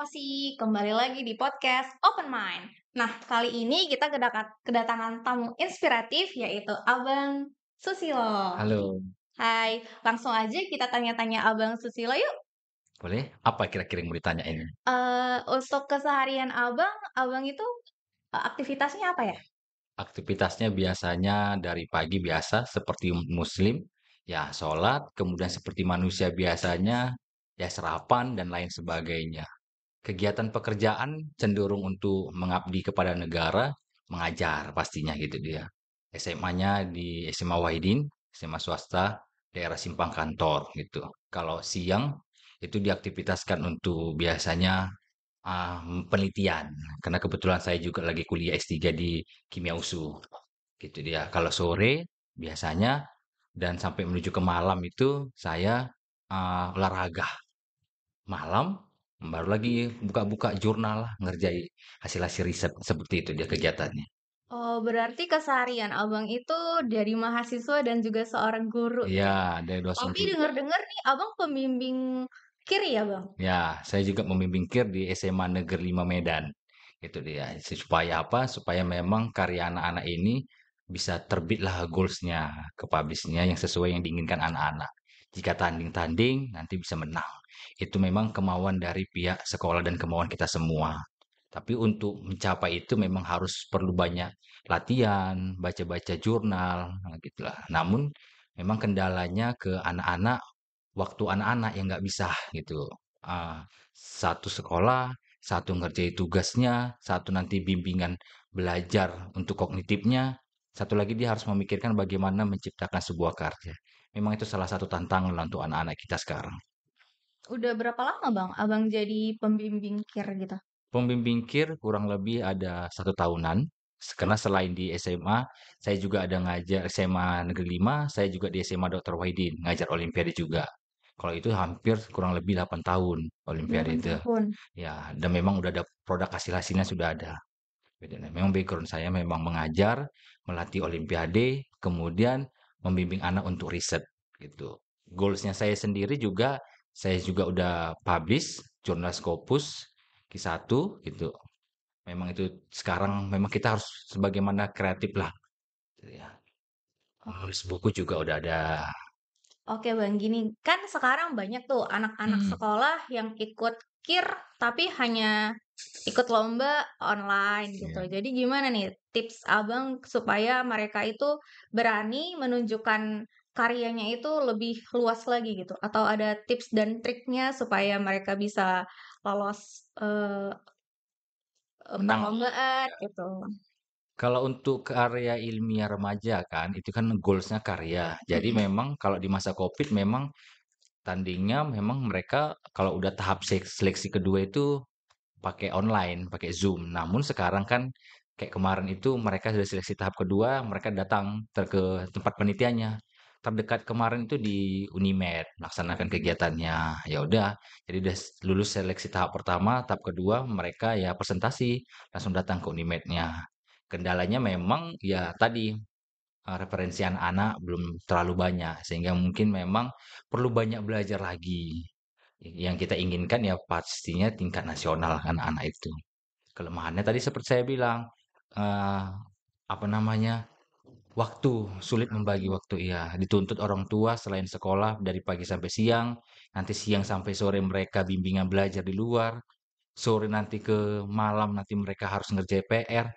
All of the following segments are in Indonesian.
Mosi, kembali lagi di podcast Open Mind. Nah, kali ini kita kedatangan tamu inspiratif yaitu Abang Susilo. Halo, Hai, langsung aja kita tanya-tanya Abang Susilo yuk. boleh? Apa kira-kira yang mau ditanyain? Untuk keseharian Abang, Abang itu aktivitasnya apa ya? Aktivitasnya biasanya dari pagi biasa seperti muslim, ya sholat, kemudian seperti manusia biasanya, ya sarapan dan lain sebagainya. Kegiatan pekerjaan cenderung untuk mengabdi kepada negara, mengajar pastinya gitu dia. SMA-nya di SMA Wahidin, SMA swasta, daerah Simpang Kantor gitu. Kalau siang itu diaktivitaskan untuk biasanya penelitian, karena kebetulan saya juga lagi kuliah S3 di Kimia USU, gitu dia. Kalau sore biasanya dan sampai menuju ke malam itu saya olahraga. Malam baru lagi buka-buka jurnal, ngerjain hasil-hasil riset seperti itu dia kegiatannya. Oh, berarti keseharian Abang itu dari mahasiswa dan juga seorang guru Iya, ya. dari dosen Tapi juga. dengar-dengar nih Abang pembimbing kiri ya, Bang? Ya, saya juga membimbing KIR di SMA Negeri 5 Medan. Itu dia. Supaya apa? Supaya memang karya anak-anak ini bisa terbitlah goalsnya ke publishnya yang sesuai yang diinginkan anak-anak. Jika tanding-tanding, nanti bisa menang. Itu memang kemauan dari pihak sekolah dan kemauan kita semua. Tapi untuk mencapai itu memang harus perlu banyak latihan, baca-baca jurnal, nah gitulah. Namun memang kendalanya ke anak-anak, waktu anak-anak yang nggak bisa gitu. Satu sekolah, satu ngerjain tugasnya, satu nanti bimbingan belajar untuk kognitifnya, satu lagi dia harus memikirkan bagaimana menciptakan sebuah karya. Memang itu salah satu tantangan lah untuk anak-anak kita sekarang. Udah berapa lama Bang Abang jadi pembimbing kir gitu? Pembimbing KIR kurang lebih ada 1 tahunan. Karena selain di SMA, saya juga ada ngajar SMA Negeri 5, saya juga di SMA Dr. Wahidin, ngajar Olimpiade juga. Kalau itu hampir kurang lebih 8 tahun Olimpiade 8 itu. tahun. Ya, dan memang udah ada produk hasil-hasilnya sudah ada. Memang background saya memang mengajar, melatih Olimpiade, kemudian membimbing anak untuk riset gitu. Goalsnya saya sendiri juga, saya juga udah publish jurnal Scopus Q1 gitu. Memang itu sekarang memang kita harus sebagaimana kreatif lah gitu ya. Menulis buku juga udah ada. Oke Bang, gini kan sekarang banyak tuh anak-anak Hmm, sekolah yang ikut kir tapi hanya ikut lomba online gitu. ya. Jadi gimana nih tips Abang supaya mereka itu berani menunjukkan karyanya itu lebih luas lagi gitu? Atau ada tips dan triknya supaya mereka bisa lolos eh, Menang. perlombaan gitu? Kalau untuk karya ilmiah remaja kan, itu kan goalsnya karya. Jadi Mm-mm. memang kalau di masa COVID memang tandingnya memang mereka kalau udah tahap seleksi kedua itu pakai online, pakai Zoom. Namun sekarang kan kayak kemarin itu mereka sudah seleksi tahap kedua, mereka datang ke tempat penelitiannya. Terdekat kemarin itu di Unimed melaksanakan kegiatannya. Ya udah, jadi udah lulus seleksi tahap pertama, tahap kedua mereka ya presentasi langsung datang ke Unimednya. Kendalanya memang ya tadi referensi anak-anak belum terlalu banyak sehingga mungkin memang perlu banyak belajar lagi. Yang kita inginkan ya pastinya tingkat nasional anak-anak itu. Kelemahannya tadi seperti saya bilang, eh, apa namanya, waktu, sulit membagi waktu. Iya, dituntut orang tua selain sekolah dari pagi sampai siang, nanti siang sampai sore mereka bimbingan belajar di luar, sore nanti ke malam nanti mereka harus ngerjain PR.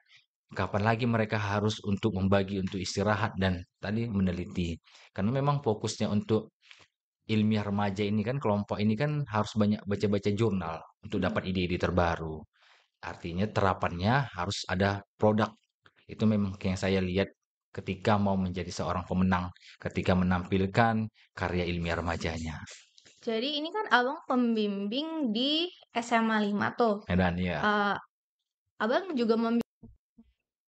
Kapan lagi mereka harus untuk membagi untuk istirahat dan tadi meneliti. Karena memang fokusnya untuk ilmiah remaja ini kan kelompok ini kan harus banyak baca-baca jurnal untuk dapat ide-ide terbaru. Artinya terapannya harus ada produk. Itu memang yang saya lihat ketika mau menjadi seorang pemenang, ketika menampilkan karya ilmiah remajanya. Jadi ini kan Abang pembimbing di SMA 5 tuh. Dan ya, Eh, Abang juga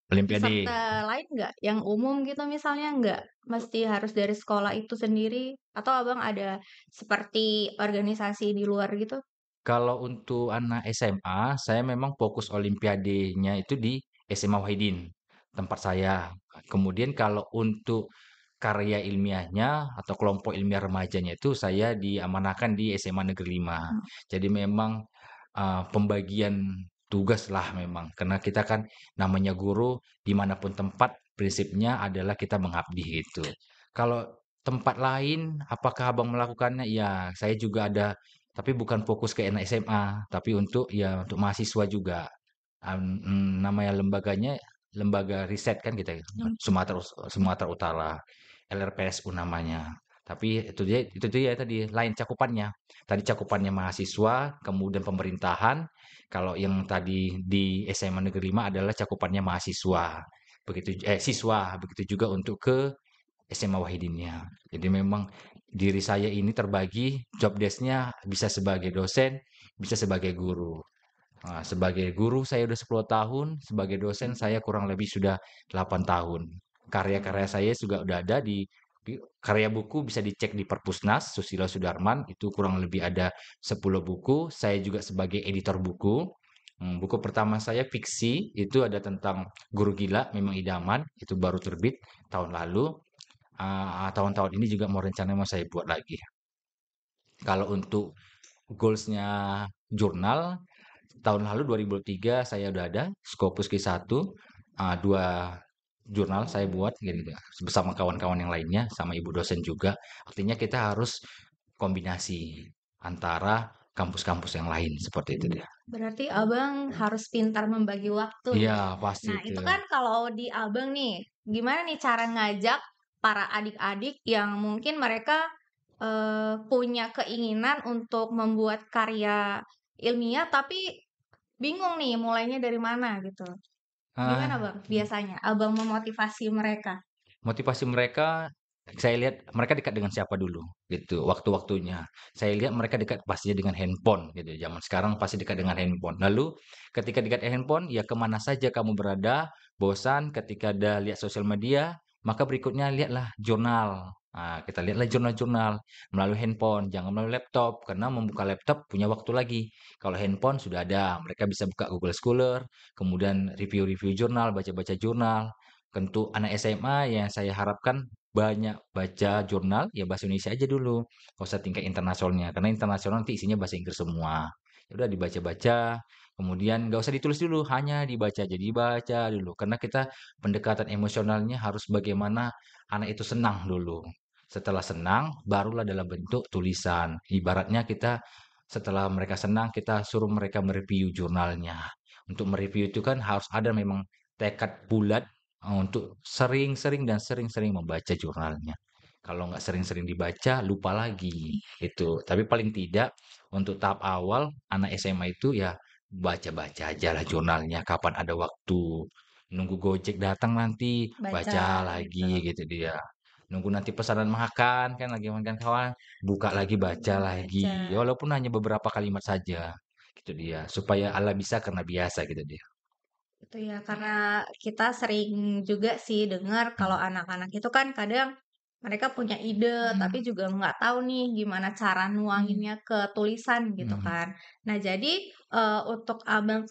Olimpiade. peserta lain nggak? Yang umum gitu misalnya nggak? Mesti harus dari sekolah itu sendiri? Atau abang ada seperti organisasi di luar gitu? Kalau untuk anak SMA, saya memang fokus olimpiadenya itu di SMA Wahidin, tempat saya. Kemudian kalau untuk karya ilmiahnya atau kelompok ilmiah remajanya itu saya diamanahkan di SMA Negeri 5. Hmm. Jadi memang pembagian tugas lah memang. Karena kita kan namanya guru dimanapun tempat prinsipnya adalah kita mengabdi gitu. Kalau tempat lain, apakah Abang melakukannya? Ya, saya juga ada, tapi bukan fokus ke anak SMA, tapi untuk ya untuk mahasiswa juga. Namanya lembaganya lembaga riset kan kita ya, Hmm. Sumatera Utara, LRPSU namanya. Tapi itu dia tadi lain cakupannya. Tadi cakupannya mahasiswa, kemudian pemerintahan. Kalau yang tadi di SMA Negeri 5 adalah cakupannya mahasiswa. Siswa, begitu juga untuk ke SMA Wahidinnya. Jadi memang diri saya ini terbagi job desk-nya bisa sebagai dosen, bisa sebagai guru. Nah, sebagai guru saya udah 10 tahun, sebagai dosen saya kurang lebih sudah 8 tahun. Karya-karya Oh, saya juga udah ada karya buku bisa dicek di Perpusnas, Susilo Sudarman, itu kurang lebih ada 10 buku. Saya juga sebagai editor buku. Buku pertama saya fiksi, itu ada tentang Guru Gila, Memang Idaman, itu baru terbit tahun lalu. Tahun-tahun ini juga mau saya buat lagi. Kalau untuk goalsnya jurnal, tahun lalu 2003 saya udah ada Scopus Q1, dua jurnal saya buat gitu ya, bersama kawan-kawan yang lainnya, sama ibu dosen juga. Artinya kita harus kombinasi antara kampus-kampus yang lain seperti itu dia. berarti abang harus pintar membagi waktu Iya, nih. pasti Nah, itu. itu kan kalau di abang nih, gimana nih cara ngajak para adik-adik yang mungkin mereka punya keinginan untuk membuat karya ilmiah, tapi bingung nih mulainya dari mana gitu. Gimana Ah, bang biasanya abang memotivasi mereka? Motivasi mereka, saya lihat mereka dekat dengan siapa dulu, gitu, waktu-waktunya. Saya lihat mereka dekat pastinya dengan handphone, gitu. Zaman sekarang pasti dekat dengan handphone. Lalu, ketika dekat handphone, ya kemana saja kamu berada, bosan, ketika ada lihat sosial media, maka berikutnya lihatlah jurnal. Nah, kita lihatlah jurnal-jurnal melalui handphone, jangan melalui laptop, karena membuka laptop punya waktu lagi. Kalau handphone sudah ada, mereka bisa buka Google Scholar, kemudian review-review jurnal, baca-baca jurnal. Untuk anak SMA yang saya harapkan banyak baca jurnal ya bahasa Indonesia aja dulu, nggak usah tingkat internasionalnya karena internasional nanti isinya bahasa Inggris semua. Ya udah dibaca-baca, kemudian nggak usah ditulis dulu, hanya dibaca aja, dibaca dulu karena kita pendekatan emosionalnya harus bagaimana anak itu senang dulu. Setelah senang, barulah dalam bentuk tulisan. Ibaratnya kita setelah mereka senang, kita suruh mereka mereview jurnalnya. Untuk mereview itu kan harus ada memang tekad bulat untuk sering-sering dan sering-sering membaca jurnalnya. Kalau nggak sering-sering dibaca, lupa lagi. Itu. Tapi paling tidak untuk tahap awal anak SMA itu ya baca-baca aja lah jurnalnya. Kapan ada waktu. Nunggu Gojek datang nanti, Baca baca gitu. lagi gitu dia. Nunggu nanti pesanan makan kan lagi makan kawan, buka lagi baca Baca. lagi. Ya, walaupun hanya beberapa kalimat saja. Gitu dia. Supaya Allah bisa karena biasa gitu dia. Itu ya, karena kita sering juga sih dengar kalau Hmm. anak-anak itu kan kadang mereka punya ide, tapi juga nggak tahu nih gimana cara nuanginnya ke tulisan gitu Hmm. kan. Nah, jadi untuk abang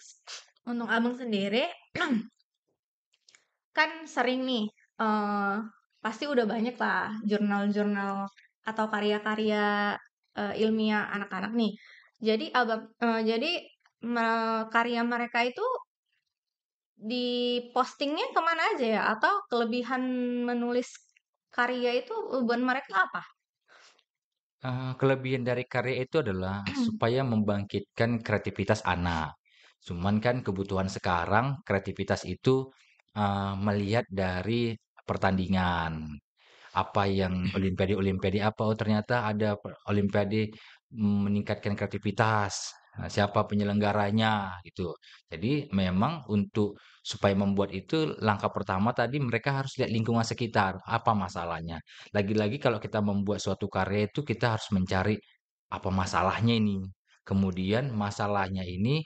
sendiri kan sering nih, pasti udah banyak lah jurnal-jurnal atau karya-karya ilmiah anak-anak nih. Karya mereka itu dipostingnya kemana aja ya? Atau kelebihan menulis karya itu buat mereka apa? Kelebihan dari karya itu adalah supaya membangkitkan kreativitas anak. Cuman kan kebutuhan sekarang kreativitas itu melihat dari pertandingan. Apa yang olimpiade-olimpiade apa, oh ternyata ada olimpiade meningkatkan kreativitas. Nah, siapa penyelenggaranya gitu. Jadi memang untuk supaya membuat itu langkah pertama tadi mereka harus lihat lingkungan sekitar, apa masalahnya. Lagi-lagi kalau kita membuat suatu karya itu kita harus mencari apa masalahnya ini. Kemudian masalahnya ini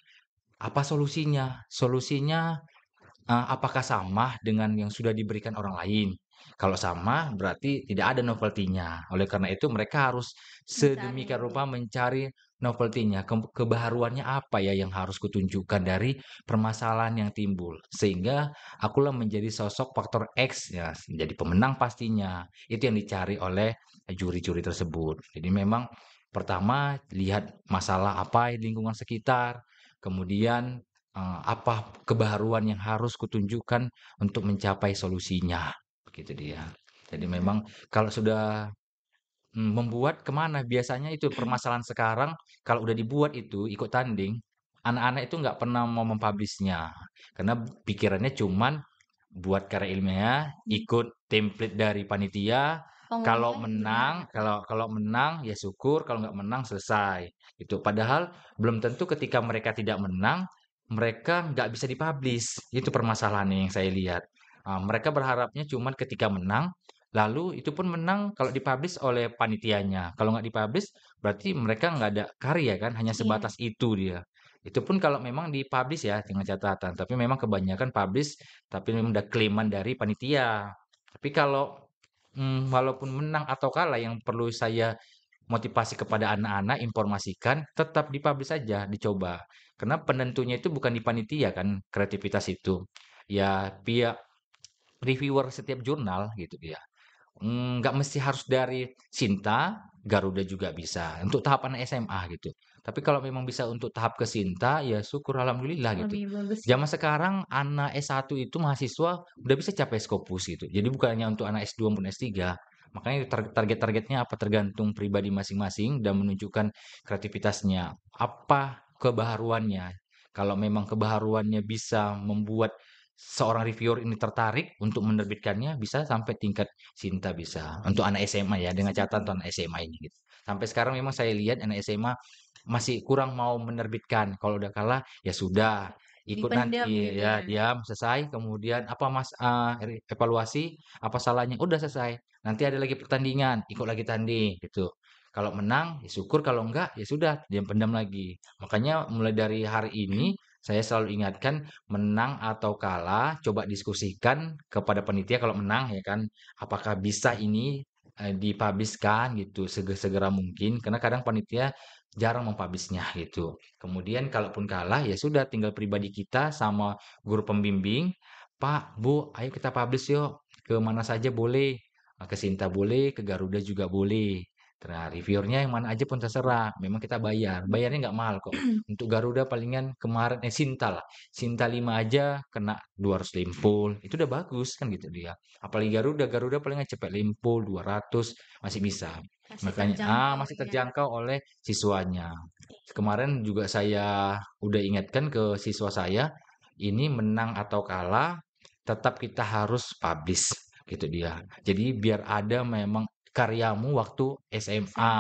apa solusinya? Solusinya apakah sama dengan yang sudah diberikan orang lain? Kalau sama berarti tidak ada novelty-nya. Oleh karena itu mereka harus Mencari sedemikian dulu. rupa mencari novelty-nya, kebaharuannya apa ya yang harus kutunjukkan dari permasalahan yang timbul. Sehingga akulah menjadi sosok faktor X ya, menjadi pemenang pastinya. Itu yang dicari oleh juri-juri tersebut. Jadi memang pertama lihat masalah apa di lingkungan sekitar, kemudian apa kebaharuan yang harus kutunjukkan untuk mencapai solusinya, begitu dia. Jadi Mhm. memang kalau sudah membuat kemana biasanya itu permasalahan sekarang kalau udah dibuat itu ikut tanding, anak-anak itu nggak pernah mau mempublish-nya. Karena pikirannya cuman buat karya ilmiah, Mmm. ikut template dari panitia, kalau Pengumuman gimana? menang kalau kalau menang ya syukur, kalau nggak menang selesai, gitu. Padahal belum tentu ketika mereka tidak menang, mereka nggak bisa dipublish, itu permasalahannya yang saya lihat. Mereka berharapnya cuman ketika menang, lalu itu pun menang kalau dipublish oleh panitianya, kalau nggak dipublish berarti mereka nggak ada karya kan, hanya Iya. sebatas itu dia. Itu pun kalau memang dipublish ya dengan catatan, tapi memang kebanyakan publish tapi memang udah klaiman dari panitia. Tapi kalau walaupun menang atau kalah yang perlu saya motivasi kepada anak-anak, informasikan, tetap dipublish saja, dicoba. Karena penentunya itu bukan di panitia kan, kreativitas itu. Ya pihak reviewer setiap jurnal gitu ya. Nggak mesti harus dari Sinta, Garuda juga bisa, untuk tahap anak SMA gitu. Tapi kalau memang bisa untuk tahap ke Sinta, ya syukur alhamdulillah gitu. Lebih bagus ya? Zaman sekarang anak S1 itu mahasiswa udah bisa capai Scopus gitu. Jadi bukan hanya untuk anak S2 maupun S3. Makanya target-targetnya apa tergantung pribadi masing-masing dan menunjukkan kreativitasnya. Apa kebaharuannya? Kalau memang kebaharuannya bisa membuat seorang reviewer ini tertarik untuk menerbitkannya, bisa sampai tingkat Sinta bisa. Untuk anak SMA ya, dengan catatan untuk Mhm. anak SMA ini gitu. Sampai sekarang memang saya lihat anak SMA masih kurang mau menerbitkan. Kalau udah kalah, ya sudah, ikut Dipendam nanti gitu ya ya? diam selesai, kemudian apa Mas evaluasi, apa salahnya, udah selesai. Nanti ada lagi pertandingan, ikut lagi tanding gitu. Kalau menang, ya syukur, kalau enggak, ya sudah, diam pendam lagi. Makanya mulai dari hari ini saya selalu ingatkan menang atau kalah, coba diskusikan kepada panitia kalau menang ya kan, apakah bisa ini dipublishkan gitu segera mungkin karena kadang panitia jarang mempublishnya gitu. Kemudian kalaupun kalah ya sudah tinggal pribadi kita sama guru pembimbing, Pak, Bu, ayo kita publish yuk. Ke mana saja boleh. Ke Sinta boleh, ke Garuda juga boleh. Nah, reviewernya yang mana aja pun terserah. Memang kita bayar. Bayarnya nggak mahal kok. Untuk Garuda palingan kemarin Sinta lah. Sinta 5 aja kena 250. Itu udah bagus kan gitu dia. Apalagi Garuda, Garuda palingan cepet limpul 200 masih bisa. Masih Makanya terjangkau masih ya? terjangkau oleh siswanya. Kemarin juga saya udah ingatkan ke siswa saya, ini menang atau kalah tetap kita harus publish gitu dia. Jadi biar ada memang karyamu waktu SMA SMA.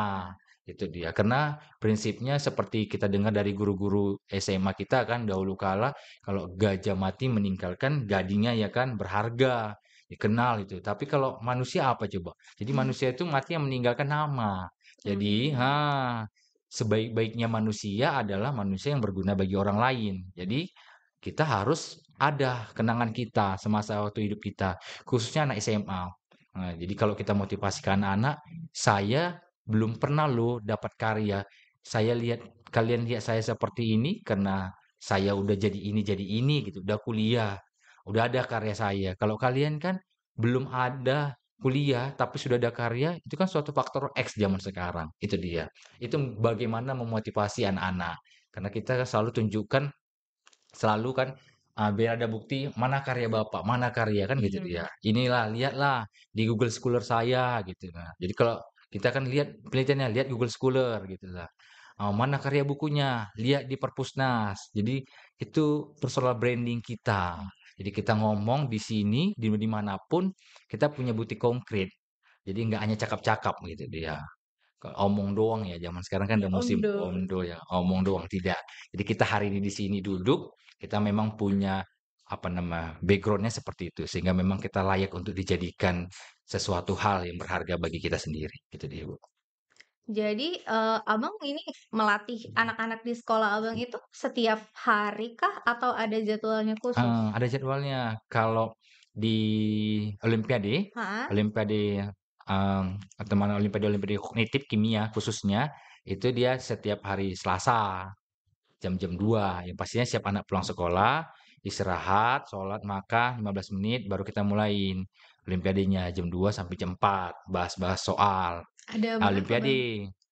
itu dia. Karena prinsipnya seperti kita dengar dari guru-guru SMA kita kan dahulu kala kalau gajah mati meninggalkan gadingnya ya kan berharga, dikenal itu. Tapi kalau manusia apa coba? Jadi manusia itu mati yang meninggalkan nama. Jadi, Mmm. sebaik-baiknya manusia adalah manusia yang berguna bagi orang lain. Jadi kita harus ada kenangan kita semasa waktu hidup kita, khususnya anak SMA. Nah, jadi kalau kita motivasi ke anak-anak, saya belum pernah loh dapat karya. Saya lihat kalian lihat saya seperti ini karena saya udah jadi ini gitu, udah kuliah, udah ada karya saya. Kalau kalian kan belum ada kuliah tapi sudah ada karya, itu kan suatu faktor X zaman sekarang. Itu dia. Itu bagaimana memotivasi anak-anak. Karena kita selalu tunjukkan selalu kan, biar ada bukti, "Mana karya Bapak, mana karya?" Kan gitu Iya. dia. "Inilah, lihatlah di Google Scholar saya," gitu. Nah, jadi kalau kita kan lihat penelitiannya, lihat Google Scholar gitu lah. "Mana karya bukunya? Lihat di Perpusnas." Jadi itu personal branding kita. Jadi kita ngomong di sini, di manapun kita punya bukti konkret. Jadi nggak hanya cakap-cakap gitu dia. Omong doang ya, zaman sekarang kan Ya udah musim omdo. omdo ya, omong doang, tidak. Jadi kita hari ini di sini duduk, kita memang punya, apa nama, background-nya seperti itu, sehingga memang kita layak untuk dijadikan sesuatu hal yang berharga bagi kita sendiri, gitu dia, Bu. Jadi, Abang ini melatih anak-anak di sekolah Abang itu setiap hari kah atau ada jadwalnya khusus? Ada jadwalnya. Kalau di Olimpiade, Heeh. Olimpiade, teman Olimpiade-Olimpiade kognitif kimia khususnya, itu dia setiap hari Selasa jam-jam 2. Yang pastinya siap anak pulang sekolah, istirahat, sholat, makan 15 menit, baru kita mulain Olimpiadenya jam 2 sampai jam 4, bahas-bahas soal. Ada berapa Bang? Olimpiade.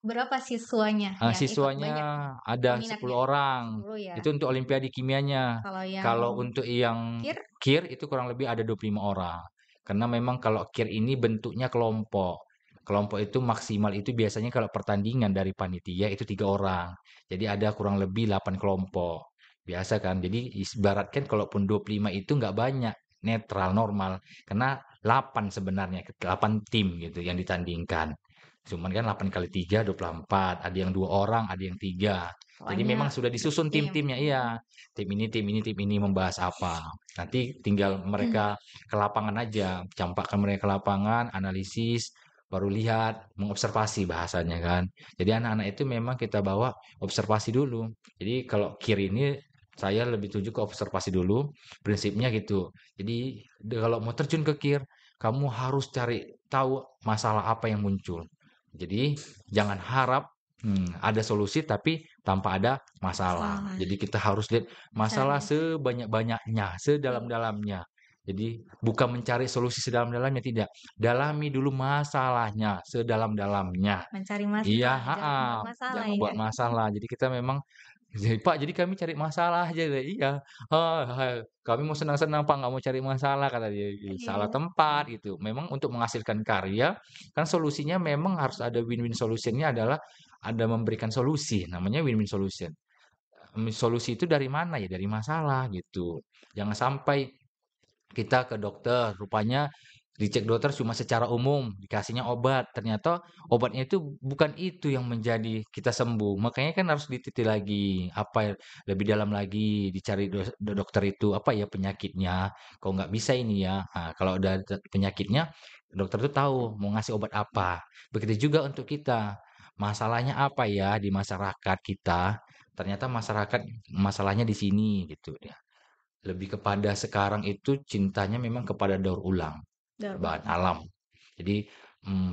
Berapa siswanya yang ikut? Siswanya Banyak ada 10 peminatnya? orang. 10 ya? Itu untuk Olimpiade kimianya. Kalau yang Kalau untuk yang KIR? KIR itu kurang lebih ada 25 orang. Karena memang kalau KIR ini bentuknya kelompok. Kelompok itu maksimal itu biasanya kalau pertandingan dari panitia itu 3 orang. Jadi ada kurang lebih 8 kelompok. Biasa kan. Jadi ibaratkan kalaupun 25 itu nggak banyak. Netral, normal. Karena 8 sebenarnya. 8 tim gitu yang ditandingkan. Cuman kan 8 kali 3, 24. Ada yang 2 orang, ada yang 3. Jadi memang Banyak sudah disusun tim. tim-timnya, iya. Tim ini, tim ini, tim ini membahas apa. Nanti tinggal mereka ke lapangan aja. Campakkan mereka ke lapangan, analisis, baru lihat, mengobservasi bahasanya kan. Jadi anak-anak itu memang kita bawa observasi dulu. Jadi kalau kiri ini saya lebih tuju ke observasi dulu, prinsipnya gitu. Jadi kalau mau terjun ke kir, kamu harus cari tahu masalah apa yang muncul. Jadi jangan harap ada solusi tapi tanpa ada masalah. Salah. Jadi kita harus lihat Cari masalah sebanyak-banyaknya, sedalam-dalamnya. Jadi bukan mencari solusi sedalam-dalamnya, tidak. Dalami dulu masalahnya sedalam-dalamnya. mencari Iya, masalah, jangan heeh, membuat masalah jangan ya. buat masalah. Jadi kita memang jadi, "Pak, jadi kami cari masalah aja." Iya, "Kami mau senang-senang, Pak, nggak mau cari masalah," kata dia. Ih, salah Iya. tempat gitu. Memang untuk menghasilkan karya, kan solusinya memang harus ada win-win solution-nya adalah ada memberikan solusi, namanya win-win solution. Solusi itu dari mana ya? Dari masalah gitu. Jangan sampai kita ke dokter, rupanya dicek dokter cuma secara umum, dikasihnya obat. Ternyata obatnya itu bukan itu yang menjadi kita sembuh. Makanya kan harus diteliti lagi, apa ya, lebih dalam lagi, dicari dokter itu apa ya penyakitnya. Kok nggak bisa ini ya. Nah, kalau udah penyakitnya, dokter tuh tahu mau ngasih obat apa. Begitu juga untuk kita. Masalahnya apa ya di masyarakat kita? Ternyata masyarakat masalahnya di sini gitu ya. Lebih kepada sekarang itu cintanya memang kepada daur ulang, Daur bahan ulang. alam. Jadi,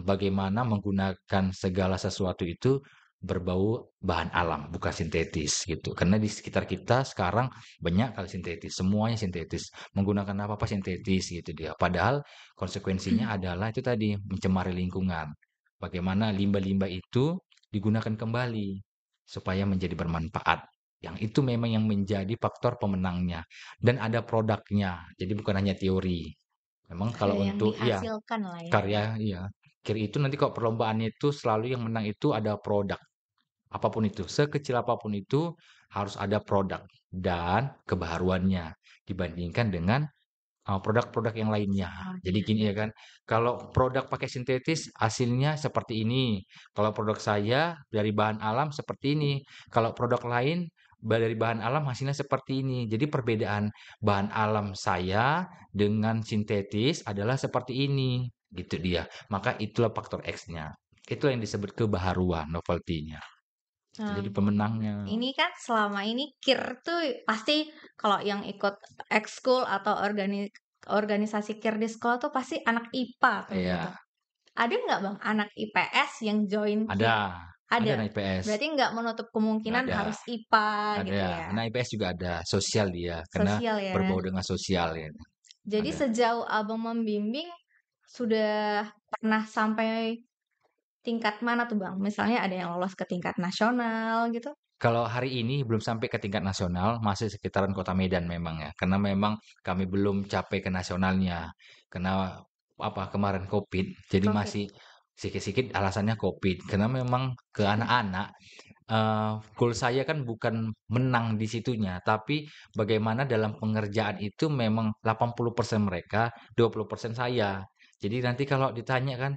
bagaimana menggunakan segala sesuatu itu berbau bahan alam, bukan sintetis gitu. Karena di sekitar kita sekarang banyak kali sintetis, semuanya sintetis. Menggunakan apa-apa sintetis gitu dia. Padahal konsekuensinya adalah itu tadi, mencemari lingkungan. Bagaimana limbah-limbah itu digunakan kembali supaya menjadi bermanfaat. Yang itu memang yang menjadi faktor pemenangnya dan ada produknya. Jadi bukan hanya teori. Memang Ada kalau yang untuk iya, dihasilkan lah ya. karya iya. Kiri itu nanti kalau perlombaannya itu selalu yang menang itu ada produk. Apapun itu, sekecil apapun itu harus ada produk dan kebaharuannya dibandingkan dengan produk-produk yang lainnya. Jadi Soalnya. gini ya kan, kalau produk pakai sintetis hasilnya seperti ini. Kalau produk saya dari bahan alam seperti ini. Kalau produk lain dari bahan alam hasilnya seperti ini. Jadi perbedaan bahan alam saya dengan sintetis adalah seperti ini. Gitu dia. Maka itulah faktor X-nya. Itulah yang disebut kebaharuan, novelty-nya. Itu Nah, jadi pemenangnya. ini kan selama ini KIR tuh pasti kalau yang ikut ekskul atau organisasi KIR di sekolah tuh pasti anak IPA tuh gitu. Iya, Ada nggak Bang anak IPS yang join ada. KIR? Ada Ada. anak IPS. Berarti nggak menutup kemungkinan Ada. harus IPA gitu Ada, ya. nah IPS juga ada, sosial dia, karena Sosial ya. berbau dengan sosial ya. Jadi Ada. sejauh Abang membimbing sudah pernah sampai tingkat mana tuh Bang? Misalnya ada yang lolos ke tingkat nasional gitu? Kalau hari ini belum sampai ke tingkat nasional, masih sekitaran Kota Medan memang ya, karena memang kami belum capai ke nasionalnya, karena apa kemarin COVID, jadi Covid. masih sedikit-sedikit alasannya COVID, karena memang ke anak-anak goal saya kan bukan menang di situnya, tapi bagaimana dalam pengerjaan itu memang 80% mereka, 20% saya. Jadi nanti kalau ditanya kan,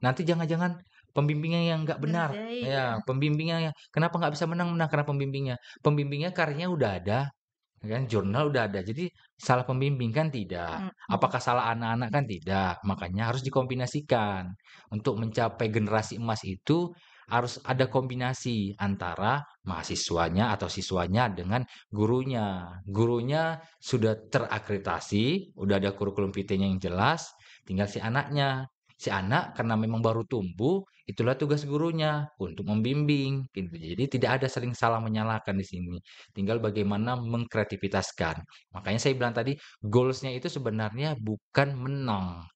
nanti jangan-jangan pembimbingnya yang nggak benar. Ngerjain ya. Ya, pembimbingnya ya, kenapa nggak bisa menang? Menang karena pembimbingnya. Pembimbingnya karyanya udah ada, ya kan, jurnal udah ada. Jadi salah pembimbing kan tidak. Mhm. Apakah salah anak-anak kan tidak. Makanya harus dikombinasikan untuk mencapai generasi emas itu harus ada kombinasi antara mahasiswanya atau siswanya dengan gurunya. Gurunya sudah terakreditasi, udah ada kurikulum PT-nya yang jelas, tinggal si anaknya. Si anak karena memang baru tumbuh, itulah tugas gurunya untuk membimbing, gitu. Jadi tidak ada saling salah menyalahkan di sini. Tinggal bagaimana mengkreativitaskan. Makanya saya bilang tadi, goals-nya itu sebenarnya bukan menang,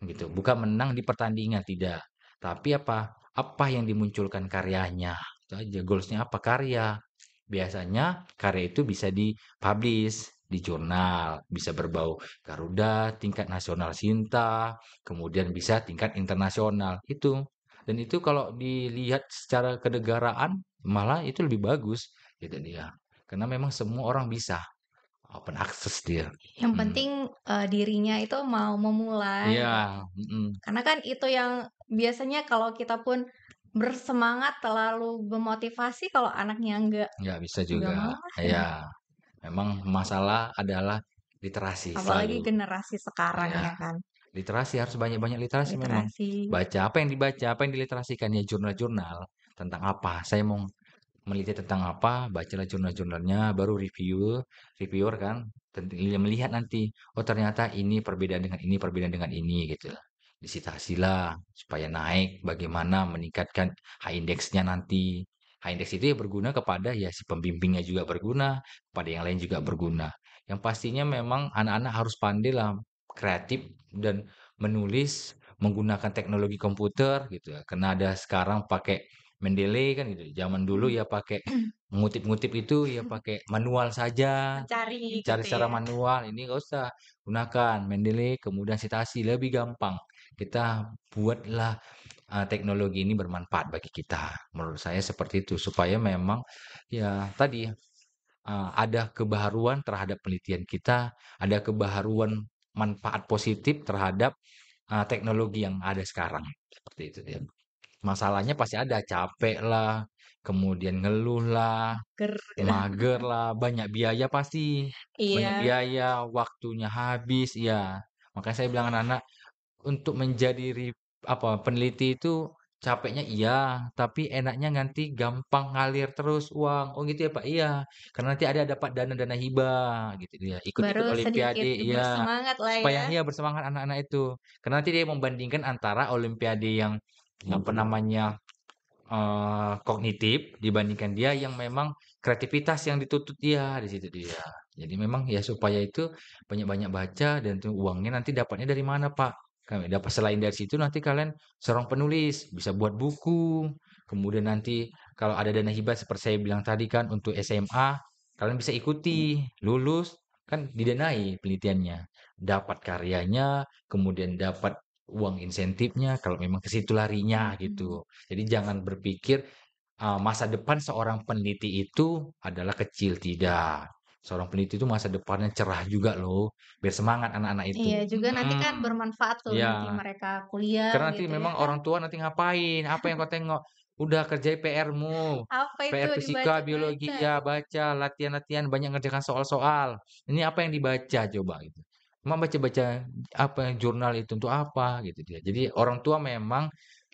gitu. Bukan menang di pertandingan, tidak. Tapi apa yang dimunculkan karyanya. Itu aja, goals-nya apa? Karya. Biasanya karya itu bisa dipublish di jurnal, bisa berbau Garuda, tingkat nasional Sinta, kemudian bisa tingkat internasional. Itu. Dan itu kalau dilihat secara kenegaraan, malah itu lebih bagus. Gitu dia. Karena memang semua orang bisa. Open access dia. Yang Hmm. penting, dirinya itu mau memulai Iya, gitu. mm-mm. Karena kan itu yang biasanya kalau kita pun bersemangat, terlalu memotivasi, kalau anaknya Nggak bisa nggak juga. mau lah gitu. Ya, memang masalah adalah literasi Apalagi selalu. generasi sekarang Ya, ya kan, literasi harus banyak-banyak literasi memang. literasi. Baca apa yang dibaca, apa yang diliterasikan ya jurnal-jurnal tentang apa. Saya mau meneliti tentang apa, bacalah jurnal-jurnalnya, baru reviewer kan, melihat nanti, oh ternyata ini perbedaan dengan ini, perbedaan dengan ini gitu. Disitasilah supaya naik, bagaimana meningkatkan high index-nya nanti. High index itu ya berguna kepada ya si pembimbingnya juga berguna, kepada yang lain juga berguna. Yang pastinya memang anak-anak harus pandai lah, kreatif dan menulis menggunakan teknologi komputer gitu ya. Karena ada sekarang pakai Mendeley kan gitu. Zaman dulu Mhm. ya pakai ngutip-ngutip itu ya pakai manual saja, Mencari cari gitu secara ya. manual. Ini nggak usah gunakan Mendeley kemudian sitasi lebih gampang. Kita buatlah teknologi ini bermanfaat bagi kita. Menurut saya seperti itu supaya memang ya tadi ada kebaharuan terhadap penelitian kita, ada kebaharuan manfaat positif terhadap teknologi yang ada sekarang. Seperti itu dia. Masalahnya pasti ada, capek lah, kemudian ngeluh lah, Ger gitu. mager lah, banyak biaya pasti. Banyak Iya, biaya, waktunya habis, ya. Makanya saya bilang anak-anak, untuk menjadi peneliti itu capeknya iya, tapi enaknya nanti gampang ngalir terus uang. Oh gitu ya Pak? Iya, karena nanti ada dapat dana-dana hibah gitu dia. baru Ikut-ikut sedikit olimpiade, iya. bersemangat lah Supaya ya. iya bersemangat anak-anak itu. Karena nanti dia membandingkan antara olimpiade yang apa namanya kognitif dibandingkan dia yang memang kreativitas yang dituntut dia di situ dia. Jadi memang ya supaya itu banyak-banyak baca dan tuh uangnya nanti dapatnya dari mana Pak? Kami dapat selain dari situ nanti kalian seorang penulis bisa buat buku. Kemudian nanti kalau ada dana hibah seperti saya bilang tadi kan untuk SMA kalian bisa ikuti lulus kan didanai penelitiannya. Dapat karyanya, kemudian dapat uang insentifnya kalau memang ke situ larinya Mhm. gitu. Jadi jangan berpikir masa depan seorang peneliti itu adalah kecil, tidak. Seorang peneliti itu masa depannya cerah juga loh. Biar semangat anak-anak itu. Iya juga nanti kan Hmm, bermanfaat tuh nanti ya. mereka kuliah Karena nanti gitu ya memang kan. orang tua nanti ngapain? Apa yang kau tengok? Udah kerjain PR-mu. Apa itu PR fisika, biologi, dibaca-baca ya gitu. baca, latihan-latihan, banyak ngerjakan soal-soal. Ini apa yang dibaca coba gitu. Emang baca-baca apa jurnal itu untuk apa gitu dia. Jadi orang tua memang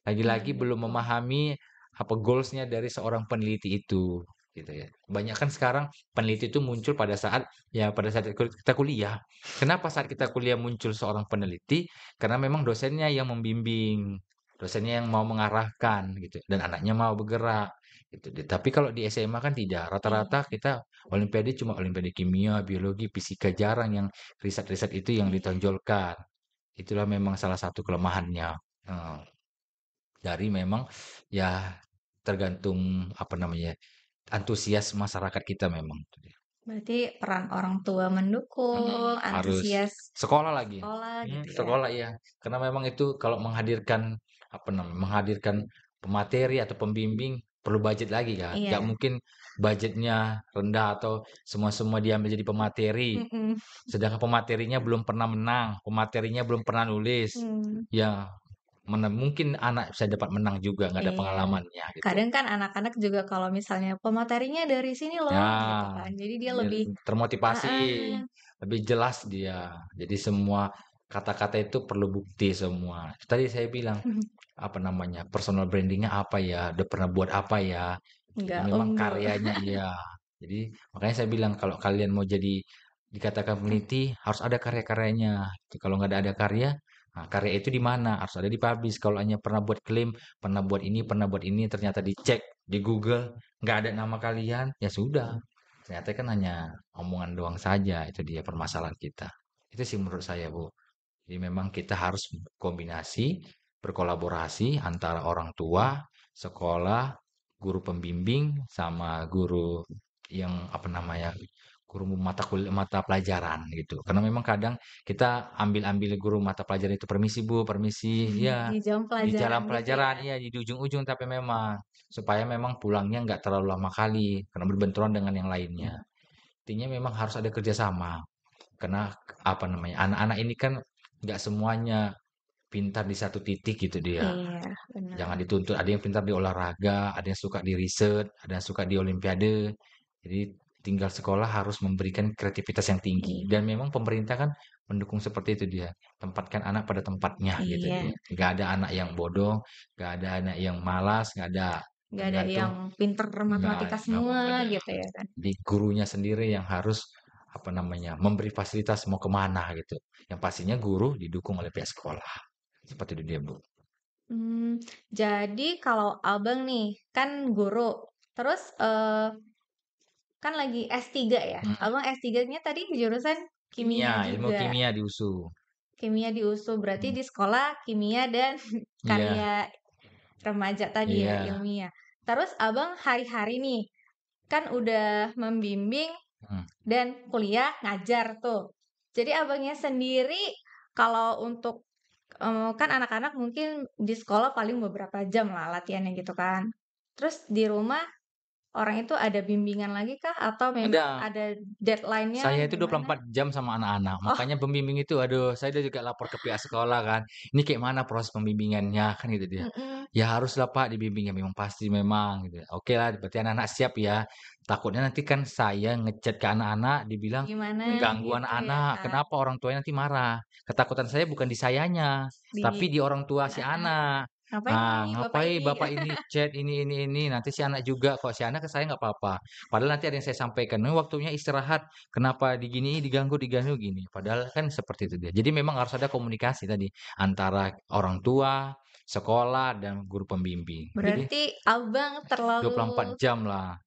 lagi-lagi Mhm, belum betul. memahami apa goalsnya dari seorang peneliti itu gitu ya. Banyak kan sekarang peneliti itu muncul pada saat ya pada saat kita kuliah. Kenapa saat kita kuliah muncul seorang peneliti? Karena memang dosennya yang membimbing, dosennya yang mau mengarahkan gitu dan anaknya mau bergerak gitu. Tapi kalau di SMA kan tidak. Rata-rata Iya, kita olimpiade cuma olimpiade kimia, biologi, fisika jarang yang riset-riset itu yang iya. ditonjolkan. Itulah memang salah satu kelemahannya. Eh, dari memang ya tergantung apa namanya antusias masyarakat kita memang. Berarti peran orang tua Mm, mendukung, harus antusias sekolah lagi. sekolah gitu ya. Sekolah ya. Karena memang itu kalau menghadirkan apa namanya, menghadirkan pemateri atau pembimbing perlu budget lagi kan. Gak Iya. mungkin budgetnya rendah atau semua-semua diambil jadi pemateri. Mhm. Sedangkan pematerinya belum pernah menang, pematerinya belum pernah nulis. Mmm, Ya, mana mungkin anak bisa dapat menang juga, nggak ada iya. pengalamannya gitu. Kadang kan anak-anak juga kalau misalnya pematerinya dari sini loh gitu Ya, kan. Jadi dia dia lebih termotivasi, heeh. lebih jelas dia. Jadi semua kata-kata itu perlu bukti semua. Tadi saya bilang, apa namanya, personal brandingnya apa ya, udah pernah buat apa ya. Jadi Nggak memang unggul. karyanya iya. Jadi makanya saya bilang kalau kalian mau jadi dikatakan peneliti harus ada karya-karyanya. Gitu. Kalau nggak ada karya, nah karya itu di mana? Harus ada di publish. Kalau hanya pernah buat klaim, pernah buat ini, ternyata dicek di Google nggak ada nama kalian, ya sudah. Ternyata kan hanya omongan doang saja. Itu dia permasalahan kita. Itu sih menurut saya, Bu. Jadi memang kita harus kombinasi, berkolaborasi antara orang tua, sekolah, guru pembimbing, sama guru yang apa namanya, guru mata pelajaran gitu. Karena memang kadang kita ambil-ambil guru mata pelajaran itu permisi Bu, permisi, ya Di jam di pelajaran jalan gitu pelajaran, ya. ya di ujung-ujung tapi memang supaya memang pulangnya nggak terlalu lama kali karena berbenturan dengan yang lainnya. Intinya memang harus ada kerjasama. Karena apa namanya, anak-anak ini kan nggak semuanya pintar di satu titik gitu dia. Iya, benar. Jangan dituntut, ada yang pintar di olahraga, ada yang suka di riset, ada yang suka di olimpiade. Jadi tinggal sekolah harus memberikan kreativitas yang tinggi. Iya, Dan memang pemerintah kan mendukung seperti itu dia. Tempatkan anak pada tempatnya gitu iya. dia. Nggak ada anak yang bodoh, nggak ada anak yang malas, nggak ada. Nggak ada Tergantung yang pinter matematika nggak semua ada. gitu ya kan. Di gurunya sendiri yang harus apa namanya memberi fasilitas mau kemana gitu. Yang pastinya guru didukung oleh pihak sekolah. Seperti itu dia Bu. Hmm, jadi kalau abang nih kan guru, terus kan lagi S3 ya. Hmm. Abang S3-nya tadi jurusan Kimia, kimia ilmu juga. kimia di USU. Kimia di USU berarti Hmm. di sekolah kimia dan Iya, karya remaja tadi ya, iya. ilmiah. Terus abang hari-hari nih kan udah membimbing Hmm. dan kuliah ngajar tuh. Jadi abangnya sendiri kalau untuk kan anak-anak mungkin di sekolah paling beberapa jam lah latihannya gitu kan. Terus di rumah orang itu ada bimbingan lagi kah atau memang Ada. ada deadline-nya Saya itu gimana? 24 jam sama anak-anak. Oh, Makanya pembimbing itu, aduh, saya udah juga lapor ke pihak sekolah kan. Ini kayak mana proses pembimbingannya kan gitu dia. mhm, Ya haruslah Pak dibimbing ya memang pasti memang gitu. Oke lah, berarti anak-anak siap ya. Takutnya nanti kan saya ngechat ke anak-anak dibilang gimana mengganggu gitu ya anak-anak. kan. Kenapa orang tuanya nanti marah? Ketakutan saya bukan di sayanya, Di tapi di orang tua si heeh, anak. "Ngapain Ah, ini bapak ngapain ini?" bapak ini chat ini, nanti si anak juga. Kok si anak ke saya nggak apa-apa. Padahal nanti ada yang saya sampaikan. Ini waktunya istirahat. Kenapa digini, diganggu gini. Padahal kan seperti itu dia. Jadi memang harus ada komunikasi tadi antara orang tua, sekolah, dan guru pembimbing. Jadi Berarti Abang terlalu 24 jam lah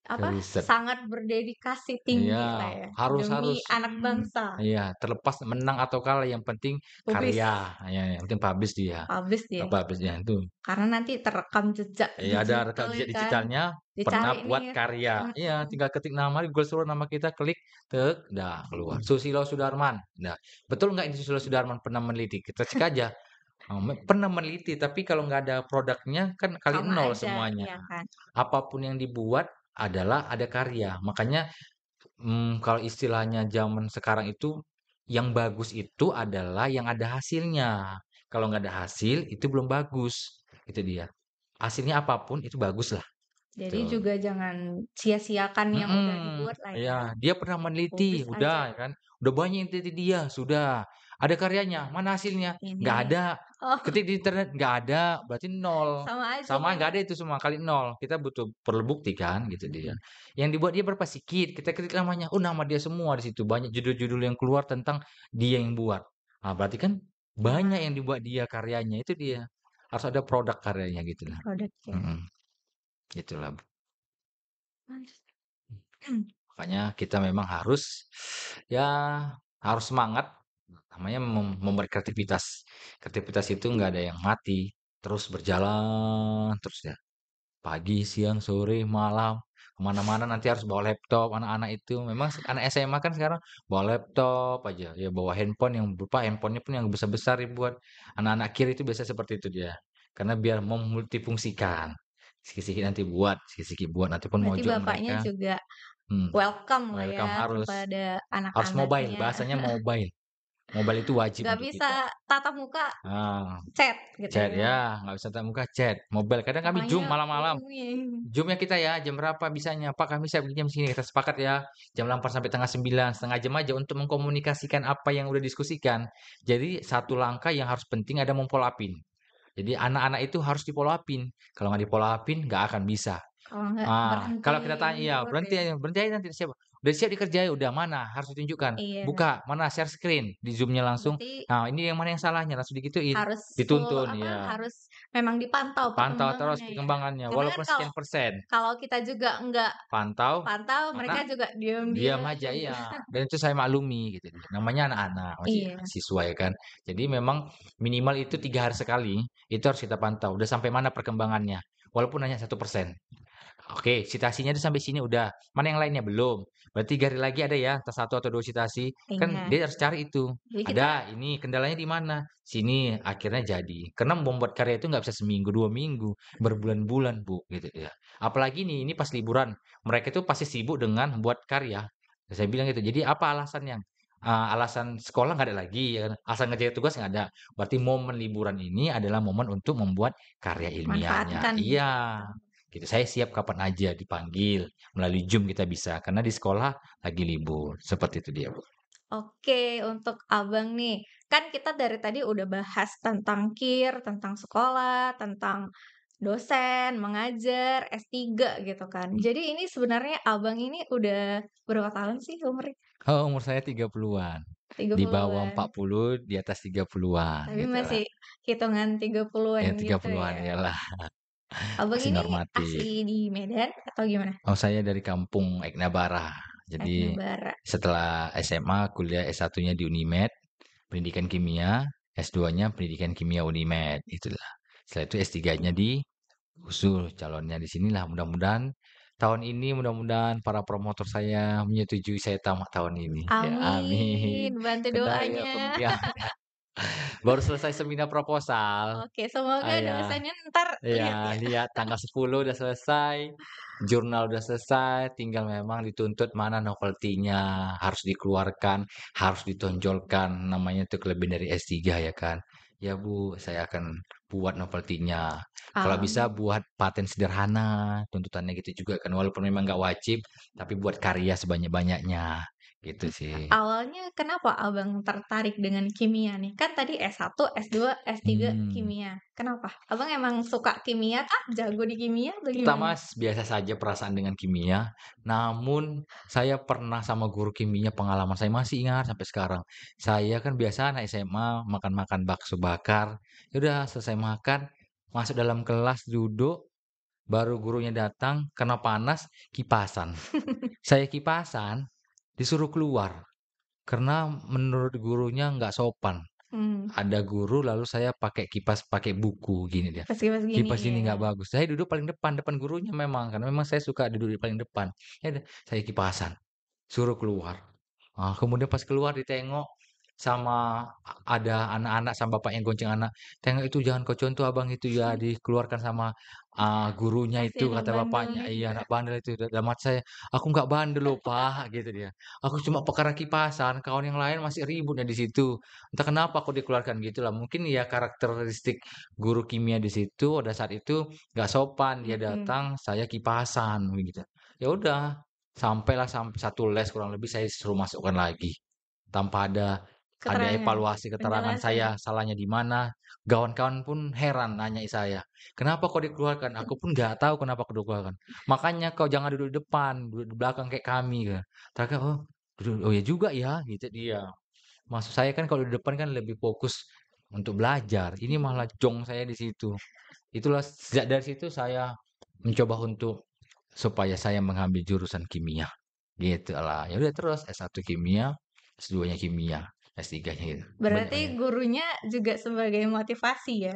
ke apa, riset. sangat berdedikasi Iya, tinggi lah ya, demi harus. anak bangsa. Iya, terlepas menang atau kalah yang penting karya. Publish, Ya, yang penting publish dia. publish dia. Publish dia itu. Karena nanti terekam jejak Iya, ada rekam digital ya jejak kan, digitalnya, pernah dicari buat nih karya. Iya, mhm, tinggal ketik nama di Google Suruh nama kita, klik, tek, dah keluar. Susilo Sudarman. Nah, betul nggak ini Susilo Sudarman pernah meneliti? Kita cek aja. Pernah meneliti, tapi kalau nggak ada produknya kan kali sama nol aja, semuanya. iya kan. Apapun yang dibuat adalah ada karya. Makanya kalau istilahnya zaman sekarang itu yang bagus itu adalah yang ada hasilnya. Kalau nggak ada hasil itu belum bagus. Itu dia. Hasilnya apapun itu bagus lah. Jadi Tuh. juga jangan sia-siakan yang udah dibuat lah Iya, ya, dia pernah meneliti, publish udah aja. ya kan, udah banyak yang teliti dia, sudah. Ada karyanya, mana hasilnya? Nggak Ini ada. oh, Ketik di internet, nggak ada, berarti nol. sama aja Sama kan. nggak ada itu semua, kali nol. Kita butuh perlu bukti kan, gitu dia. Yang dibuat dia berapa sikit, kita ketik namanya, oh nama dia semua di situ. Banyak judul-judul yang keluar tentang dia yang buat. Nah, berarti kan banyak yang Wah, dibuat dia karyanya, itu dia. Harus ada produk karyanya gitu lah. produknya. Mm-mm, itulah. Makanya kita memang harus ya harus semangat namanya memberi kreativitas. Kreativitas itu nggak ada yang mati, terus berjalan terus ya. Pagi, siang, sore, malam, kemana-mana nanti harus bawa laptop anak-anak itu. Memang anak SMA kan sekarang bawa laptop aja, ya bawa handphone yang berupa handphonenya pun yang besar-besar ya buat anak-anak kiri itu biasa seperti itu dia. Karena biar memultifungsikan. Sikit-sikit nanti buat, sikit-sikit buat nanti pun Berarti mojok bapaknya mereka. juga Hmm. welcome lah ya Welcome harus. kepada Harus mobile, anak-anaknya. bahasanya mobile. Mobile itu wajib Nggak untuk bisa kita. tatap muka, Ah, chat gitu chat ya. ya, nggak bisa tatap muka chat. Mobile. Kadang kami Makanya Zoom malam-malam. ini Zoom ya kita ya, jam berapa bisanya? Pak kami siap jam sini. Kita sepakat ya. Jam 8 sampai tengah 9, setengah jam aja untuk mengkomunikasikan apa yang udah diskusikan. Jadi satu langkah yang harus penting ada memfollow upin. Jadi anak-anak itu harus di-follow up-in, kalau nggak di-follow up-in nggak akan bisa. Kalau nggak berhenti Kalau kita tanya iya, ngikut "Berhenti ya? aja, berhenti aja nanti siapa?" "Udah siap dikerjain." "Udah, mana?" Harus ditunjukkan. Iya, "Buka, mana share screen." Di Zoom-nya langsung, berarti "Nah, ini yang mana yang salahnya?" Langsung digituin, harus full dituntun, apa, iya. harus memang dipantau Pantau terus perkembangannya ya. perkembangannya, Karena kan walaupun kalau sekian persen. kalau kita juga nggak Pantau, pantau, mereka anak juga diam diam-diam aja, gitu. iya, dan itu saya maklumi gitu, namanya anak-anak, masih Iya, siswa ya kan. Jadi memang minimal itu 3 hari sekali, itu harus kita pantau, udah sampai mana perkembangannya, walaupun hanya 1%. Oke, sitasinya udah sampai sini udah, mana yang lainnya belum, berarti 3 hari lagi ada ya, entah 1 atau 2 sitasi, kan iya. dia harus cari itu, Jadi kita ada ini kendalanya di mana, sini, akhirnya jadi. Karena membuat karya itu nggak bisa seminggu, 2 minggu, berbulan-bulan Bu, gitu ya. Apalagi nih, ini pas liburan, mereka itu pasti sibuk dengan buat karya. Saya bilang gitu, "Jadi apa alasannya?" Alasan sekolah nggak ada lagi ya kan, alasan ngerjain tugas nggak ada. Berarti momen liburan ini adalah momen untuk membuat karya ilmiahnya. manfaatkan gitu. Iya, gitu. Saya siap kapan aja dipanggil, melalui Zoom kita bisa, karena di sekolah lagi libur. Seperti itu dia, Bu. Oke, untuk Abang nih, kan kita dari tadi udah bahas tentang KIR, tentang sekolah, tentang dosen, mengajar, S3 gitu kan. Jadi ini sebenarnya Abang ini udah berapa tahun sih umurnya? Oh, umur saya 30-an. Di bawah 30-an. 40, di atas 30-an, Tapi gitulah. masih hitungan 30-an Ya gitu 30-an, ya. iyalah, Abang masih ini normatif. asli di Medan atau gimana? Oh, saya dari kampung Eknabara. Jadi, Eknabara. setelah SMA, kuliah S1-nya di Unimed, pendidikan kimia, S2-nya pendidikan kimia Unimed, itulah. Setelah itu S3-nya di USUL, calonnya di sinilah. Mudah-mudahan tahun ini, mudah-mudahan para promotor saya menyetujui saya tamat tahun ini. Ya, Amin, amin. bantu Karena ya doanya. baru selesai seminar proposal. Oke, semoga Ya, dosennya ntar lihat ya, ya. lihat tanggal 10 udah selesai, jurnal udah selesai, tinggal memang dituntut mana novelty-nya, harus dikeluarkan, harus ditonjolkan, namanya itu kelebihan dari S3 ya kan. Ya Bu, saya akan buat novelty-nya. Kalau bisa Am, buat paten sederhana, tuntutannya gitu juga kan, walaupun memang nggak wajib, tapi buat karya sebanyak-banyaknya, gitu sih. awalnya kenapa Abang tertarik dengan kimia nih? Kan tadi S1, S2, S3 Hmm. kimia. Kenapa? Abang emang suka kimia kah? Jago di kimia atau gimana? Pertama biasa saja perasaan dengan kimia, namun saya pernah sama guru kimia pengalaman saya masih ingat sampai sekarang. Saya kan biasa anak SMA makan-makan bakso bakar, ya udah selesai makan, masuk dalam kelas duduk, baru gurunya datang karena panas kipasan. Saya kipasan, disuruh keluar karena menurut gurunya nggak sopan. Hmm, Ada guru lalu saya pakai kipas pakai buku gini dia. pas gini Kipas ini ya. nggak bagus. Saya duduk paling depan, depan gurunya memang, karena memang saya suka duduk di paling depan. Ya udah, saya kipasan, suruh keluar. Kemudian pas keluar ditengok sama ada anak-anak sama bapaknya gonceng anak, "Tengok itu jangan kau contoh Abang itu ya, dikeluarkan sama, gurunya Masih itu," anak kata bapaknya. bandelnya "Iya, juga. anak bandel itu." Dalam hati saya, "Aku nggak bandel loh Pak," gitu dia. "Aku cuma perkara kipasan, kawan yang lain masih ribut ya di situ. Entah kenapa aku dikeluarkan." Gitulah, mungkin ya karakteristik guru kimia di situ pada saat itu nggak sopan, dia Mm-mm. datang, saya kipasan begitu. Ya udah, sampailah satu les kurang lebih saya suruh masukkan lagi. Tanpa ada Keterangan, evaluasi keterangan penjelasan. saya salahnya di mana. Kawan-kawan pun heran nanyai saya, "Kenapa kau dikeluarkan?" Aku pun nggak tahu kenapa aku dikeluarkan. "Makanya kau jangan duduk di depan, duduk di belakang kayak kami," Ternyata, oh ya juga ya," gitu dia. Maksud saya kan kalau di depan kan lebih fokus untuk belajar, ini Iya. malah jong saya di situ. Itulah sejak dari situ saya mencoba untuk supaya saya mengambil jurusan kimia, gitulah. Ya udah terus S1 kimia, S2-nya kimia, S3-nya gitu. Banyak Berarti banyak. gurunya juga sebagai motivasi ya?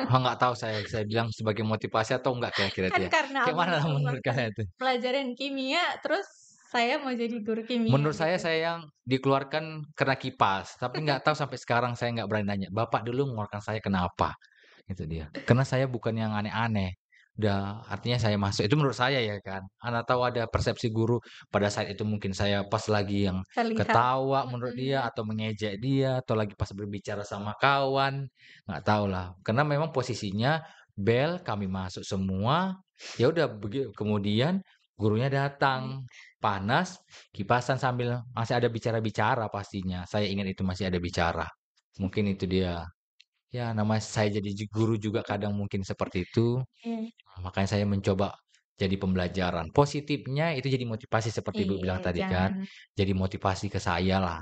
Nggak tahu saya bilang sebagai motivasi atau enggak kira-kira itu Kan ya. karena Kayak Abang mana lah menurut menyumbangkan kalian itu? pelajaran kimia, terus saya mau jadi guru kimia Menurut gitu. saya yang dikeluarkan karena kipas, tapi nggak tahu sampai sekarang saya nggak berani nanya, "Bapak dulu mengeluarkan saya kenapa?" Itu dia. Karena saya bukan yang aneh-aneh. Udah artinya saya masuk itu menurut saya ya kan. Anda tahu ada persepsi guru pada saat itu mungkin saya pas lagi yang Terlihat ketawa menurut dia mhm, atau mengejek dia atau lagi pas berbicara sama kawan, nggak tahu lah. Karena memang posisinya bel kami masuk semua, ya udah kemudian gurunya mhm. datang, panas, kipasan sambil masih ada bicara-bicara pastinya. Saya ingat itu masih ada bicara. Mungkin itu dia. Ya nama saya jadi guru juga kadang mungkin seperti itu, Iya. makanya saya mencoba jadi pembelajaran. Positifnya itu jadi motivasi seperti Ibu Iya, bilang tadi kan, jangan jadi motivasi ke saya lah,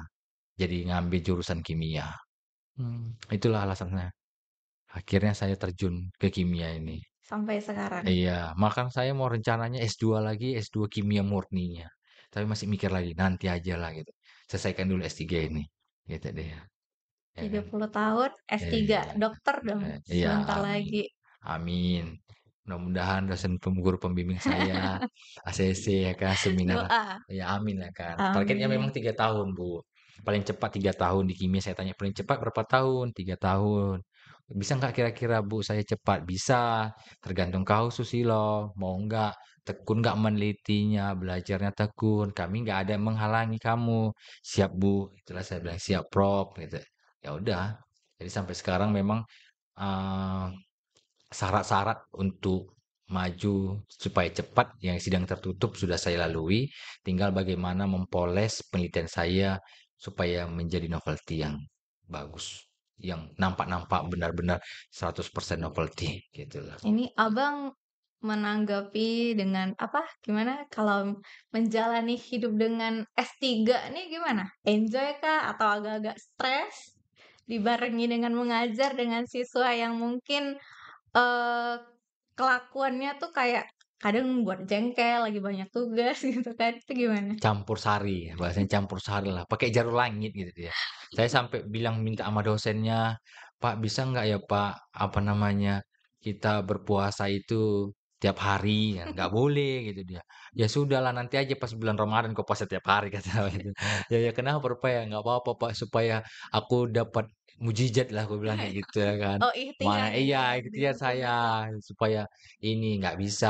jadi ngambil jurusan kimia. Itulah alasannya. Akhirnya saya terjun ke kimia ini. sampai sekarang. Iya, makan saya mau rencananya S2 lagi, S2 kimia murninya. Tapi masih mikir lagi, nanti aja lah gitu. Selesaikan dulu S3 ini. Gitu deh ya. Ya kan? 30 tahun, S3, Iya. dokter dong Iya, sebentar amin. lagi. Amin. Mudah-mudahan dosen guru pembimbing saya, ACC ya kan, seminar. Doa. Ya amin ya kan. Targetnya memang Amin. 3 tahun, Bu. Paling cepat 3 tahun di kimia. Saya tanya paling cepat berapa tahun? 3 tahun. Bisa nggak kira-kira Bu saya cepat? Bisa. Tergantung kau Susilo. Mau nggak? Tekun nggak menelitinya, belajarnya tekun. Kami nggak ada yang menghalangi kamu. Siap Bu. Itulah saya bilang siap Prof. Gitu. Ya udah. Jadi sampai sekarang memang eh, syarat-syarat untuk maju supaya cepat yang sidang tertutup sudah saya lalui, tinggal bagaimana mempoles penelitian saya supaya menjadi novelty yang bagus, yang nampak-nampak benar-benar 100% novelty gitu loh. Ini Abang menanggapi dengan apa? Gimana kalau menjalani hidup dengan S3 nih gimana? Enjoy kah atau agak-agak stres? Dibarengi dengan mengajar dengan siswa yang mungkin eh kelakuannya tuh kayak kadang buat jengkel, lagi banyak tugas gitu kan. Itu gimana? Campur sari, bahasanya campur sari lah, pakai jarum langit gitu dia. Saya sampai bilang minta sama dosennya, Pak bisa nggak ya Pak, apa namanya, kita berpuasa itu tiap hari, ya nggak boleh gitu dia. Ya sudahlah nanti aja pas bulan Ramadan kau puasa tiap hari kata gitu. Ya ya kenapa Pak ya nggak apa-apa Pak supaya aku dapat mujizat lah aku bilang kayak gitu ya kan. Oh, Mana ikhtiar ya iya ikhtiar dengan saya puasa. supaya ini nggak bisa.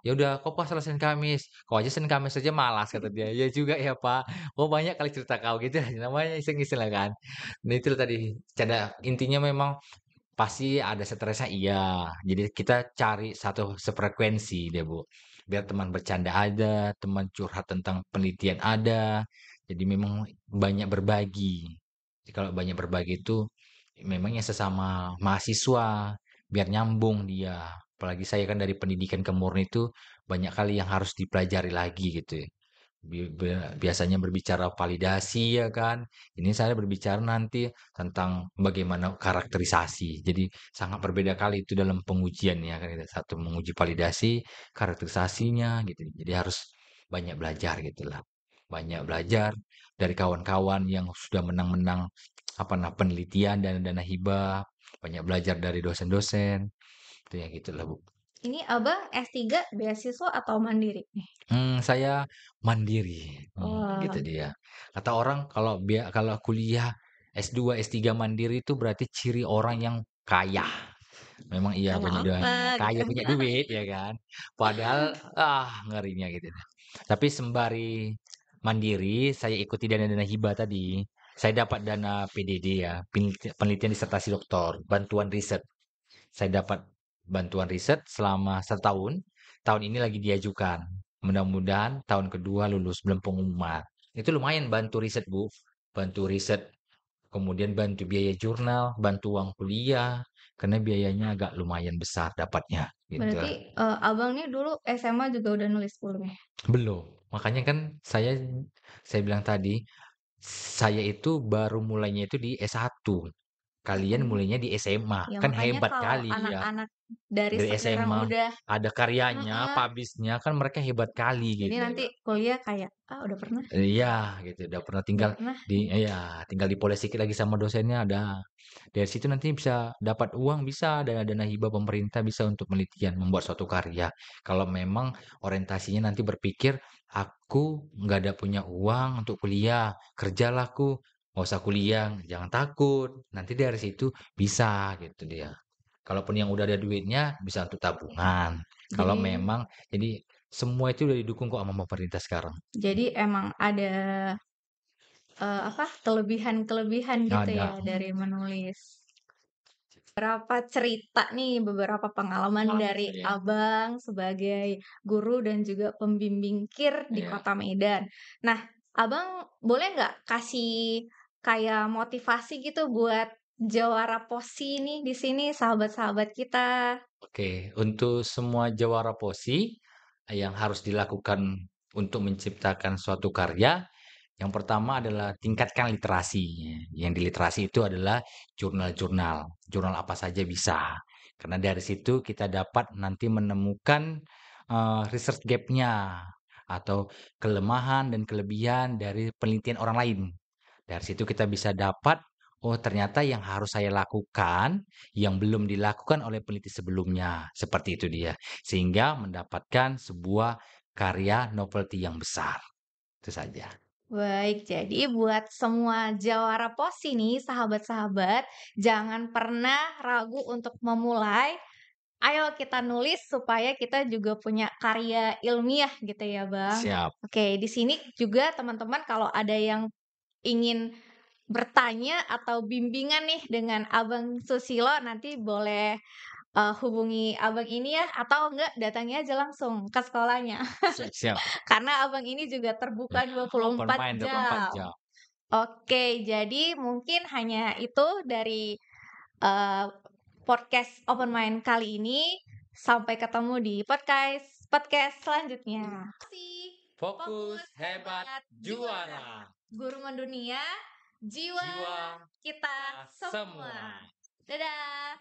Ya udah kau puasalah Senin Kamis. Kau aja Senin Kamis aja malas kata dia. Ya juga ya Pak. Oh banyak kali cerita kau gitu namanya iseng-iseng lah kan. Nah itu tadi canda intinya memang pasti ada stresnya iya. Jadi kita cari satu sefrekuensi deh Bu. Biar teman bercanda ada, teman curhat tentang penelitian ada. Jadi memang banyak berbagi. Jadi kalau banyak berbagi itu memangnya sesama mahasiswa biar nyambung dia. Apalagi saya kan dari pendidikan ke murni itu banyak kali yang harus dipelajari lagi gitu ya. Biasanya berbicara validasi ya kan. Ini saya berbicara nanti tentang bagaimana karakterisasi. Jadi sangat berbeda kali itu dalam pengujian ya kan. Satu menguji validasi, karakterisasinya gitu. Jadi harus banyak belajar gitu lah. Banyak belajar dari kawan-kawan yang sudah menang-menang apa nah penelitian dan dana hibah. Banyak belajar dari dosen-dosen. Itu ya gitulah Bu. Ini Abang S3 beasiswa atau mandiri nih? Saya mandiri, gitu Wah, dia. Kata orang kalau kuliah S2, S3 mandiri itu berarti ciri orang yang kaya. Memang iya kayak banyak apa gitu. kaya punya duit ya kan. Padahal ngerinya gitu deh. Tapi sembari mandiri, saya ikuti dana-dana hibah tadi. Saya dapat dana PDD ya, penelitian disertasi doktor, bantuan riset. Saya dapat bantuan riset selama setahun. Tahun ini lagi diajukan. Mudah-mudahan tahun kedua lulus belum pengumuman. Itu lumayan bantu riset, Bu. Bantu riset, kemudian bantu biaya jurnal, bantu uang kuliah, karena biayanya agak lumayan besar dapatnya, gitu. Berarti Abang nih dulu SMA juga udah nulis sebelumnya. Belum. Makanya kan saya bilang tadi, saya itu baru mulainya itu di S1. Kalian Mm-mm. mulainya di SMA. Ya Kan makanya hebat kalau kali ya. anak-anak dari Dari sekarang SMA udah, ada karyanya, heeh, publish-nya kan mereka hebat kali jadi gitu nanti loh. kuliah kayak udah pernah, Iya gitu, udah pernah udah tinggal pernah. di iya, tinggal dipoles sedikit lagi sama dosennya ada. Dari situ nanti bisa dapat uang, bisa dana-dana hibah pemerintah bisa untuk penelitian, membuat suatu karya. Kalau memang orientasinya nanti berpikir, aku nggak ada punya uang untuk kuliah, kerjalah aku, nggak usah kuliah, jangan takut. Nanti dari situ bisa gitu dia. Kalaupun yang udah ada duitnya bisa untuk tabungan. Kalau Jadi memang jadi semua itu udah didukung kok sama pemerintah sekarang. jadi emang ada apa kelebihan-kelebihan gitu Ada. ya dari menulis. Beberapa cerita nih, beberapa pengalaman dari Iya, Abang sebagai guru dan juga pembimbing KIR di iya. Kota Medan. Nah, Abang boleh nggak kasih kayak motivasi gitu buat jawara posi nih di sini sahabat-sahabat kita? Oke, untuk semua jawara posi yang harus dilakukan untuk menciptakan suatu karya, yang pertama adalah tingkatkan literasi. Yang di literasi itu adalah jurnal-jurnal, jurnal apa saja bisa. Karena dari situ kita dapat nanti menemukan research gap-nya atau kelemahan dan kelebihan dari penelitian orang lain. Dari situ kita bisa dapat, oh ternyata yang harus saya lakukan, yang belum dilakukan oleh peneliti sebelumnya. Seperti itu dia. Sehingga mendapatkan sebuah karya novelty yang besar. Itu saja. Baik, jadi buat semua jawara posi nih, sahabat-sahabat, jangan pernah ragu untuk memulai. Ayo kita nulis supaya kita juga punya karya ilmiah gitu ya, Bang. Siap. Oke, di sini juga teman-teman kalau ada yang ingin bertanya atau bimbingan nih dengan Abang Susilo nanti boleh hubungi Abang ini ya atau enggak datangi aja langsung ke sekolahnya. Siap, siap. Karena Abang ini juga Ya, terbuka 24 open mind 24 jam. jam. Oke, jadi mungkin hanya itu dari eee, podcast Open Mind kali ini. Sampai ketemu di podcast podcast selanjutnya. Terima kasih. Fokus hebat Hebat juara. juara. Guru mendunia, jiwa Jiwa kita semua. semua. Dadah.